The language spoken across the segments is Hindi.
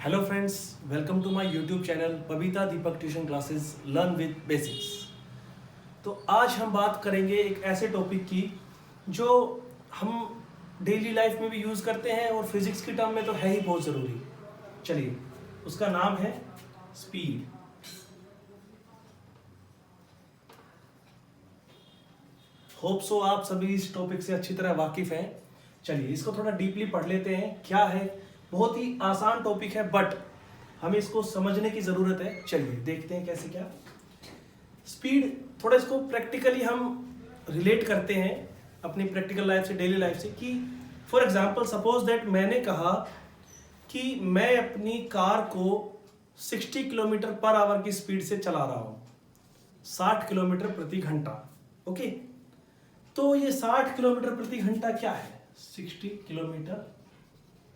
Hello friends, welcome to my YouTube channel Babita Deepak tuition classes learn with basics. तो आज हम बात करेंगे एक ऐसे टॉपिक की जो हम डेली लाइफ में भी यूज़ करते हैं और फिजिक्स की टर्म में तो है ही बहुत ज़रूरी। चलिए, उसका नाम है स्पीड। होप सो आप सभी इस टॉपिक से अच्छी तरह वाकिफ़ हैं। चलिए, इसको थोड़ा डीपली पढ़ लेते हैं। क्या है, बहुत ही आसान टॉपिक है बट हमें इसको समझने की ज़रूरत है। चलिए देखते हैं कैसे क्या स्पीड, थोड़ा इसको प्रैक्टिकली हम रिलेट करते हैं अपनी प्रैक्टिकल लाइफ से, डेली लाइफ से। कि फॉर एग्जांपल सपोज दैट मैंने कहा कि मैं अपनी कार को 60 किलोमीटर पर आवर की स्पीड से चला रहा हूँ, 60 किलोमीटर प्रति घंटा। ओके, तो ये 60 किलोमीटर प्रति घंटा क्या है? 60 किलोमीटर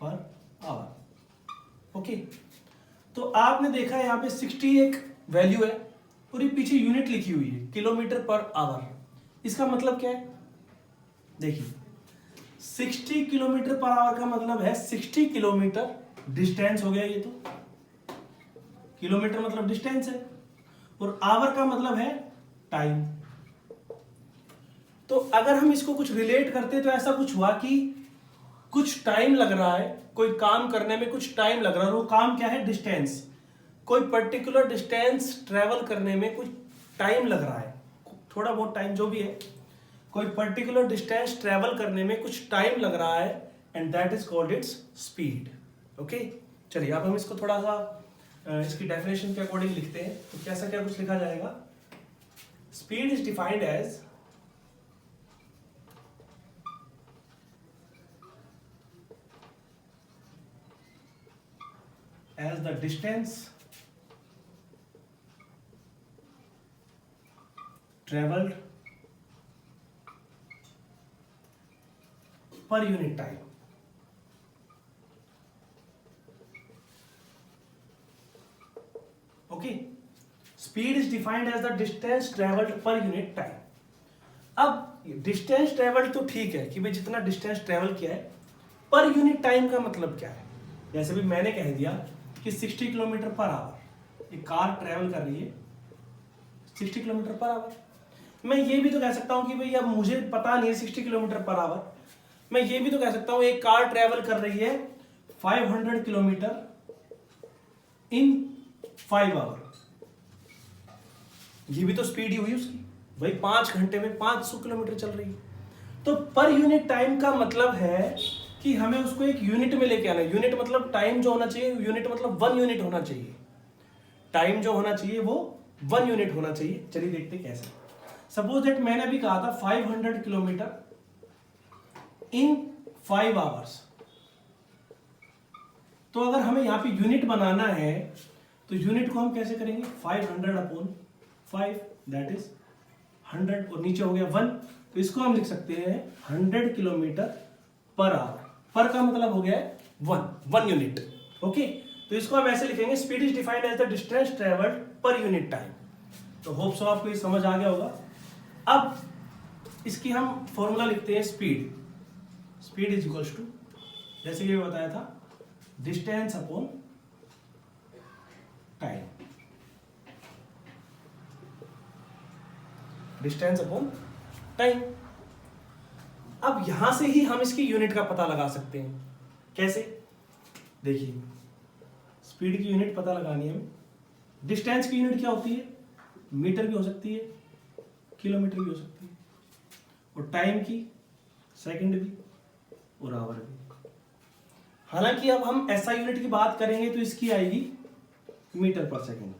पर आवर। ओके, तो आपने देखा यहाँ पे 60 एक वैल्यू है और ये पीछे यूनिट लिखी हुई है किलोमीटर पर आवर। इसका मतलब क्या है? देखिए, 60 किलोमीटर पर आवर का मतलब है 60 किलोमीटर डिस्टेंस हो गया। ये तो किलोमीटर मतलब डिस्टेंस है और आवर का मतलब है टाइम। तो अगर हम इसको कुछ रिलेट करते तो ऐसा कुछ हुआ कि कुछ टाइम लग रहा है, कोई काम करने में कुछ टाइम लग रहा है। वो काम क्या है? डिस्टेंस। कोई पर्टिकुलर डिस्टेंस ट्रेवल करने में कुछ टाइम लग रहा है, थोड़ा बहुत टाइम जो भी है। कोई पर्टिकुलर डिस्टेंस ट्रेवल करने में कुछ टाइम लग रहा है and that is called its speed. Okay, चलिए अब हम इसको थोड़ा सा इसकी डेफिनेशन के अकॉर्डिंग लिखते हैं। तो कैसा क्या कुछ लिखा जाएगा? Speed is defined as the distance traveled per unit time। Okay, speed is defined as the distance travelled per unit time. अब डिस्टेंस ट्रेवल्ड तो ठीक है कि भाई जितना डिस्टेंस ट्रेवल किया है, पर यूनिट टाइम का मतलब क्या है? जैसे भी मैंने कह दिया कि 60 किलोमीटर पर आवर एक कार ट्रेवल कर रही है 60 किलोमीटर पर आवर। मैं ये भी तो कह सकता हूं कि भाई अब मुझे पता नहीं है 60 किलोमीटर पर आवर। मैं ये भी तो कह सकता हूं एक कार ट्रेवल कर रही है 500 किलोमीटर इन 5 आवर। ये भी तो स्पीड ही हुई उसकी, भाई 5 घंटे में 500 किलोमीटर चल रही है। तो पर यूनिट टाइम का मतलब है कि हमें उसको एक यूनिट में लेके आना है। यूनिट मतलब टाइम जो होना चाहिए, यूनिट मतलब 1 यूनिट होना चाहिए। टाइम जो होना चाहिए वो 1 यूनिट होना चाहिए। चलिए देखते कैसे। सपोज दैट मैंने अभी कहा था 500 किलोमीटर इन 5 आवर्स। तो अगर हमें यहां पे यूनिट बनाना है तो यूनिट को हम कैसे करेंगे? 500 अपॉन 5 दैट इज 100 और नीचे हो गया 1। तो इसको हम लिख सकते हैं 100 किलोमीटर पर आवर। पर का मतलब हो गया 1 यूनिट। ओके, तो इसको हम ऐसे लिखेंगे, speed is defined as the distance travelled per unit time. तो होप सो आपको ये समझ आ गया होगा। अब इसकी हम फॉर्मूला लिखते हैं स्पीड इज इक्वल्स टू, जैसे ये बताया था, distance upon time. Distance upon time. अब यहां से ही हम इसकी यूनिट का पता लगा सकते हैं। कैसे? देखिए, स्पीड की यूनिट पता लगानी है हमें। डिस्टेंस की यूनिट क्या होती है? मीटर भी हो सकती है, किलोमीटर भी हो सकती है, और टाइम की सेकंड भी और आवर भी। हालांकि अब हम ऐसा यूनिट की बात करेंगे तो इसकी आएगी मीटर पर सेकंड।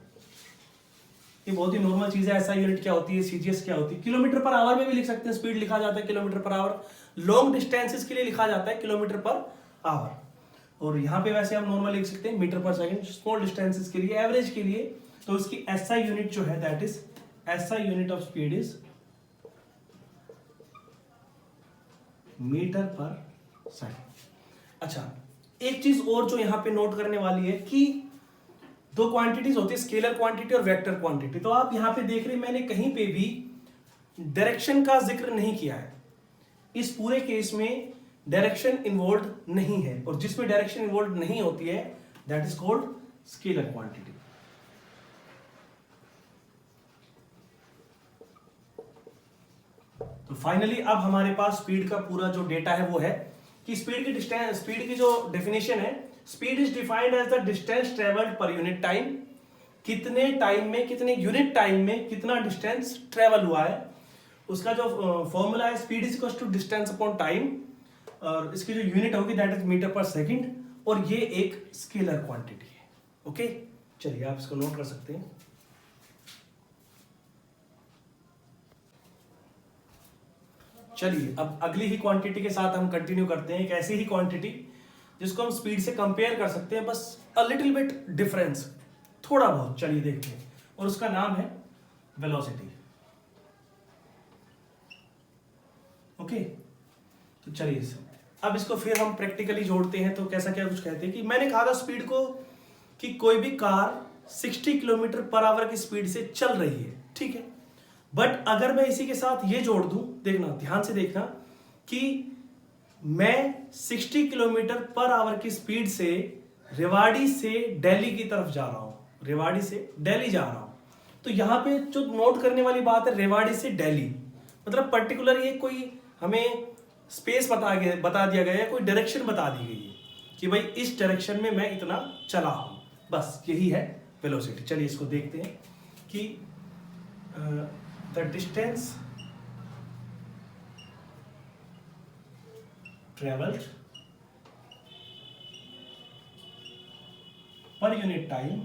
ये बहुत ही नॉर्मल चीज है। ऐसा यूनिट क्या होती है, सीजीएस क्या होती है। किलोमीटर पर आवर में भी लिख सकते हैं, स्पीड लिखा जाता है kilometre per hour. Long distances के लिए लिखा जाता है किलोमीटर पर आवर। और यहाँ पे वैसे हम नॉर्मल लिख सकते हैं metre per second. Small distances के लिए, एवरेज के लिए तो इसकी एसआई यूनिट जो है that is SI unit of speed is metre per second. अच्छा, एक चीज और जो यहां पे नोट करने वाली है कि 2 क्वांटिटीज होती है, स्केलर क्वांटिटी और वेक्टर क्वांटिटी। तो आप यहां पे देख रहे हैं मैंने कहीं पे भी डायरेक्शन का जिक्र नहीं किया है। इस पूरे केस में डायरेक्शन इन्वॉल्व नहीं है, और जिसमें डायरेक्शन इन्वॉल्व नहीं होती है that is called scalar quantity. तो फाइनली अब हमारे पास स्पीड का पूरा जो डेटा है वो है कि स्पीड की जो डेफिनेशन है, speed is defined as the distance travelled per unit time, कितने टाइम में, कितने यूनिट टाइम में कितना डिस्टेंस ट्रेवल हुआ है। उसका जो फॉर्मूला है, speed is equal to distance upon time, और इसकी जो यूनिट होगी that is metre per second, और ये एक स्केलर क्वांटिटी है। ओके, चलिए आप इसको नोट कर सकते हैं। चलिए अब अगली ही क्वांटिटी के साथ हम कंटिन्यू करते हैं, एक ऐसी ही क्वांटिटी जिसको हम स्पीड से कंपेयर कर सकते हैं, बस अ लिटिल बिट डिफरेंस, थोड़ा बहुत। चलिए देखते हैं, और उसका नाम है वेलोसिटी। ओके, तो चलिए अब इसको फिर हम प्रैक्टिकली जोड़ते हैं। तो कैसा क्या कुछ कहते हैं कि मैंने कहा था स्पीड को कि कोई भी कार 60 किलोमीटर पर आवर की स्पीड से चल रही है, ठीक है। बट अगर मैं इसी के साथ ये जोड़ दूं, देखना ध्यान से देखना, कि मैं 60 किलोमीटर पर आवर की स्पीड से रेवाड़ी से दिल्ली की तरफ जा रहा हूं, रेवाड़ी से दिल्ली जा रहा हूं। तो यहां पे जो नोट करने वाली बात है, रेवाड़ी से दिल्ली, मतलब पर्टिकुलर ये कोई हमें स्पेस बता दिया गया है, कोई डायरेक्शन बता दी गई है कि भाई इस डायरेक्शन में मैं इतना चला हूं, बस यही है वेलोसिटी। चलिए इसको देखते हैं कि the distance travelled per unit time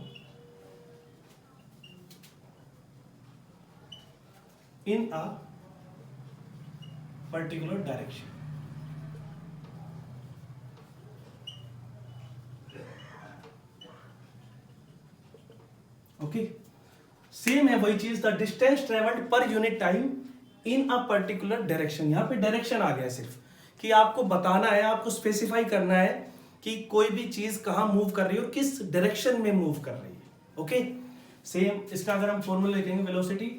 in a particular direction. Okay, same है वही चीज, the distance travelled per unit time in a particular direction. यहां पे डायरेक्शन आ गया सिर्फ कि आपको बताना है, आपको स्पेसिफाई करना है कि कोई भी चीज कहां मूव कर रही है और किस डायरेक्शन में मूव कर रही है। ओके, सेम इसका अगर हम फॉर्मूला लिखेंगे वेलोसिटी,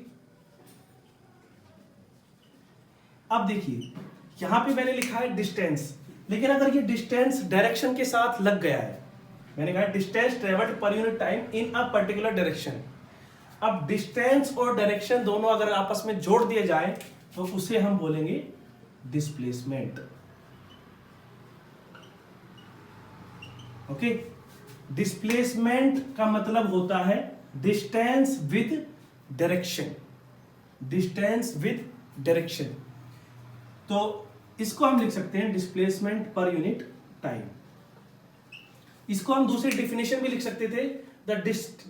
अब देखिए यहां पे मैंने लिखा है डिस्टेंस, लेकिन अगर ये डिस्टेंस डायरेक्शन के साथ लग गया है, मैंने कहा distance travelled per unit time in a particular direction. अब डिस्टेंस और डायरेक्शन दोनों अगर आपस में जोड़ दिए जाए तो उसे हम बोलेंगे डिस्प्लेसमेंट। ओके, डिस्प्लेसमेंट का मतलब होता है distance with direction, distance with direction. तो इसको हम लिख सकते हैं डिस्प्लेसमेंट पर यूनिट टाइम। इसको हम दूसरी डेफिनेशन भी लिख सकते थे, the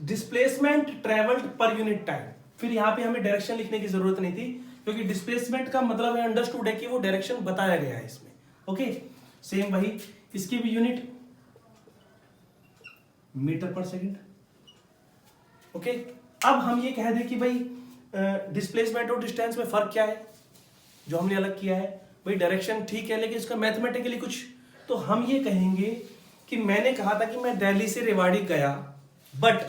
displacement travelled per unit time. फिर यहां पे हमें डायरेक्शन लिखने की जरूरत नहीं थी, क्योंकि डिस्प्लेसमेंट का मतलब है अंडरस्टूड है कि वो डायरेक्शन बताया गया है इसमें। ओके, सेम वही, इसकी भी unit metre per second. Okay, अब हम ये कह दें कि भाई डिस्प्लेसमेंट और डिस्टेंस में फर्क क्या है, जो हमने अलग किया है। भाई डायरेक्शन ठीक है, लेकिन इसका मैथमेटिकली कुछ, तो हम ये कहेंगे कि मैंने कहा था कि मैं दिल्ली से रेवाड़ी गया, बट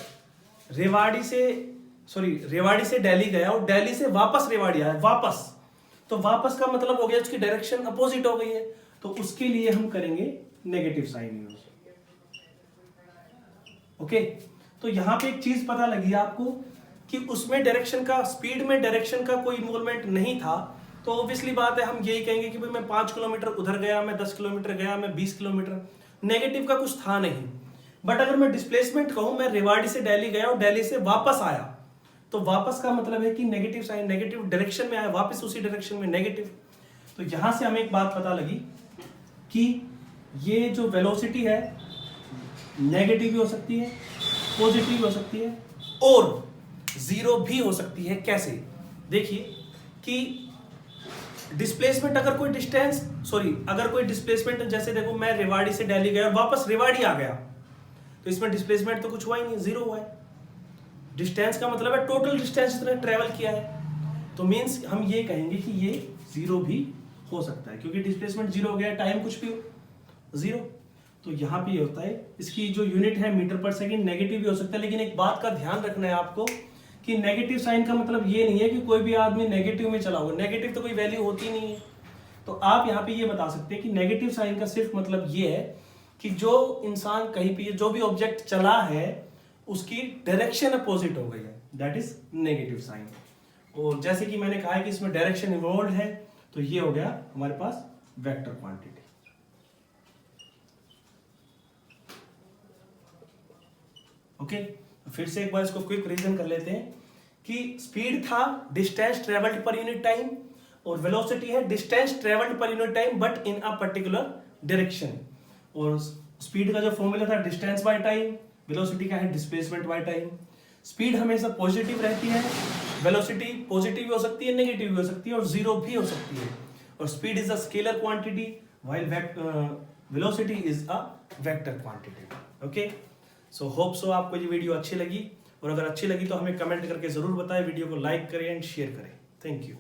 रेवाड़ी से दिल्ली गया और दिल्ली से वापस रेवाड़ी आया, वापस, तो वापस का मतलब हो गया उसकी डायरेक्शन अपोजिट हो गई है, तो उसके लिए हम करेंगे नेगेटिव साइन यूज। ओके, तो यहां पे एक चीज पता लगी आपको कि उसमें डायरेक्शन का, स्पीड में डायरेक्शन का कोई इन्वॉल्वमेंट नहीं था, तो ऑब्वियसली बात है हम यही कहेंगे कि भाई मैं 5 किलोमीटर उधर गया, मैं 10 किलोमीटर गया, मैं 20 किलोमीटर, नेगेटिव का कुछ था नहीं। बट अगर मैं डिस्प्लेसमेंट कहूं, मैं रेवाड़ी से दिल्ली गया और दिल्ली से वापस आया, तो वापस का मतलब है कि नेगेटिव साइन, नेगेटिव डायरेक्शन में आया, वापस उसी डायरेक्शन में नेगेटिव। तो यहां से हमें एक बात पता लगी कि ये जो वेलोसिटी है नेगेटिव भी हो सकती है, पॉजिटिव भी हो सकती है और जीरो भी हो सकती है। कैसे? देखिए कि डिस्प्लेसमेंट अगर कोई डिस्प्लेसमेंट, जैसे देखो मैं रेवाड़ी से दिल्ली गया और वापस रेवाड़ी आ गया, तो इसमें डिस्प्लेसमेंट तो कुछ हुआ ही नहीं, जीरो हुआ है। डिस्टेंस का मतलब है टोटल डिस्टेंस जितना ट्रेवल किया है, तो मींस हम ये कहेंगे कि ये जीरो भी हो सकता है, क्योंकि डिस्प्लेसमेंट जीरो हो गया, टाइम कुछ भी हो जीरो। तो यहां पे ये होता है, इसकी जो यूनिट है मीटर पर सेकंड, नेगेटिव भी हो सकता है। लेकिन एक बात का ध्यान रखना है आपको कि नेगेटिव साइन का मतलब ये नहीं है कि कोई भी आदमी नेगेटिव में चला होगा, नेगेटिव तो कोई वैल्यू होती नहीं है। तो आप यहाँ पे ये बता सकते हैं कि नेगेटिव साइन का सिर्फ मतलब ये है कि जो इंसान कहीं पे जो भी ऑब्जेक्ट चला है उसकी डायरेक्शन अपोजिट हो गई है, दैट इज नेगेटिव साइन। और जैसे कि मैंने कहा है कि इसमें डायरेक्शन इन्वॉल्व है, तो ये हो गया हमारे पास वेक्टर क्वांटिटी। ओके, फिर से एक बार इसको क्विक रिवीजन कर लेते हैं कि स्पीड था distance travelled per unit time, और वेलोसिटी है distance travelled per unit time but in a particular direction. और स्पीड का जो फॉर्मूला था डिस्टेंस बाय टाइम, वेलोसिटी का है डिस्प्लेसमेंट बाय टाइम। स्पीड हमेशा पॉजिटिव रहती है, वेलोसिटी पॉजिटिव भी हो सकती है, नेगेटिव भी हो सकती है और जीरो भी हो सकती है। और speed is a scalar quantity while velocity is a vector quantity. Okay, so hope so आपको ये वीडियो अच्छी लगी, और अगर अच्छी लगी तो हमें कमेंट करके जरूर बताएं, वीडियो को लाइक करें एंड शेयर करें। Thank you.